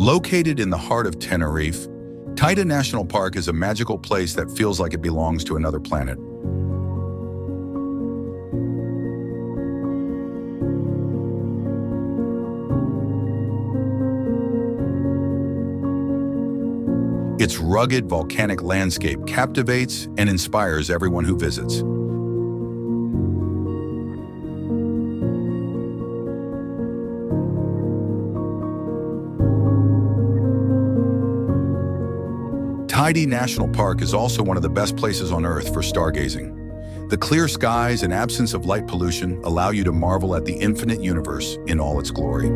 Located in the heart of Teneryfie, Teide National Park is a magical place that feels like it belongs to another planet. Its rugged volcanic landscape captivates and inspires everyone who visits. Teide National Park is also one of the best places on Earth for stargazing. The clear skies and absence of light pollution allow you to marvel at the infinite universe in all its glory.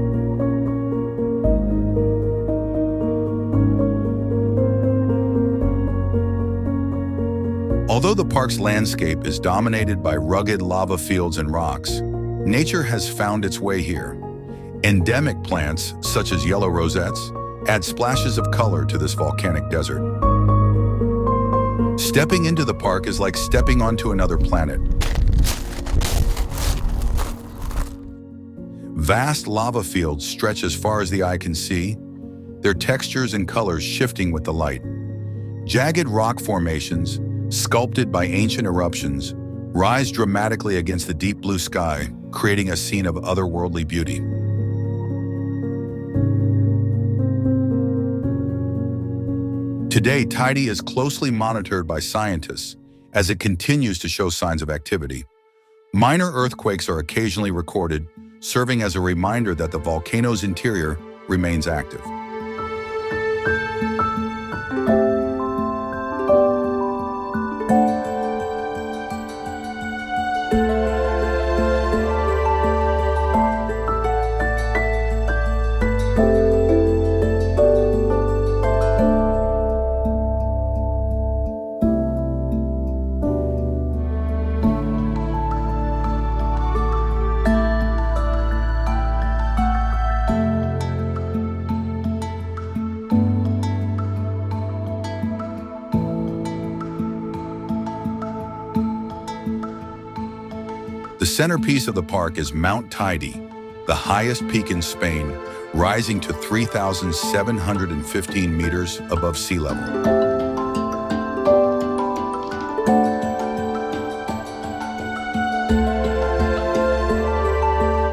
Although the park's landscape is dominated by rugged lava fields and rocks, nature has found its way here. Endemic plants, such as yellow rosettes, add splashes of color to this volcanic desert. Stepping into the park is like stepping onto another planet. Vast lava fields stretch as far as the eye can see, their textures and colors shifting with the light. Jagged rock formations, sculpted by ancient eruptions, rise dramatically against the deep blue sky, creating a scene of otherworldly beauty. Today, Teide is closely monitored by scientists as it continues to show signs of activity. Minor earthquakes are occasionally recorded, serving as a reminder that the volcano's interior remains active. The centerpiece of the park is Mount Teide, the highest peak in Spain, rising to 3,715 meters above sea level.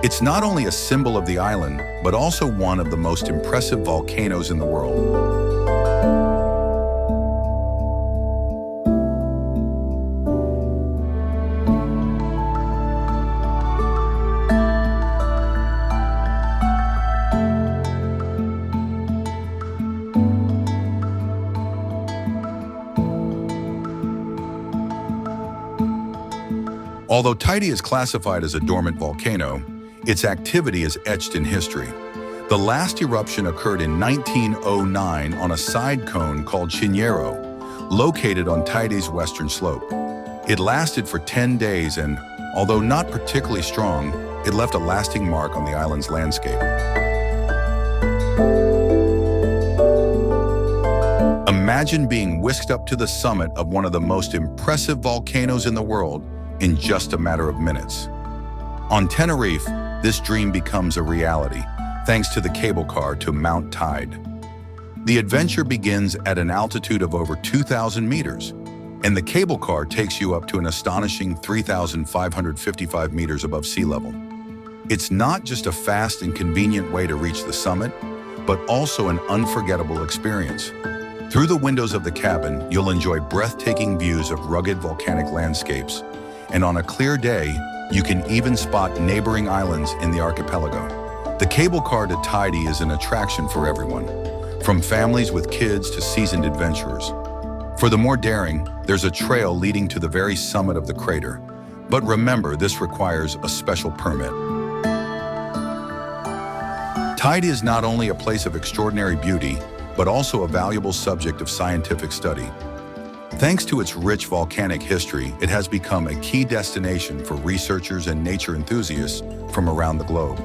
It's not only a symbol of the island, but also one of the most impressive volcanoes in the world. Although Teide is classified as a dormant volcano, its activity is etched in history. The last eruption occurred in 1909 on a side cone called Chiñero, located on Teide's western slope. It lasted for 10 days and, although not particularly strong, it left a lasting mark on the island's landscape. Imagine being whisked up to the summit of one of the most impressive volcanoes in the world in just a matter of minutes. On Teneryfie, this dream becomes a reality, thanks to the cable car to Mount Teide. The adventure begins at an altitude of over 2,000 meters, and the cable car takes you up to an astonishing 3,555 meters above sea level. It's not just a fast and convenient way to reach the summit, but also an unforgettable experience. Through the windows of the cabin, you'll enjoy breathtaking views of rugged volcanic landscapes, and on a clear day, you can even spot neighboring islands in the archipelago. The cable car to Teide is an attraction for everyone, from families with kids to seasoned adventurers. For the more daring, there's a trail leading to the very summit of the crater, but remember, this requires a special permit. Teide is not only a place of extraordinary beauty, but also a valuable subject of scientific study. Thanks to its rich volcanic history, it has become a key destination for researchers and nature enthusiasts from around the globe.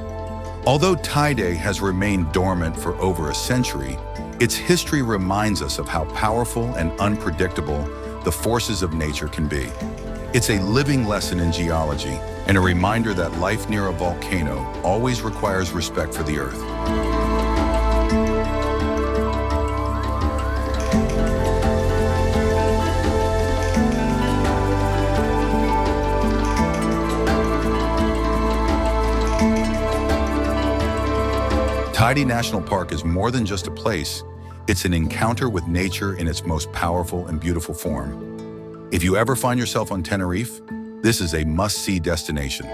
Although Teide has remained dormant for over a century, its history reminds us of how powerful and unpredictable the forces of nature can be. It's a living lesson in geology and a reminder that life near a volcano always requires respect for the Earth. Teide National Park is more than just a place, it's an encounter with nature in its most powerful and beautiful form. If you ever find yourself on Tenerife, this is a must-see destination.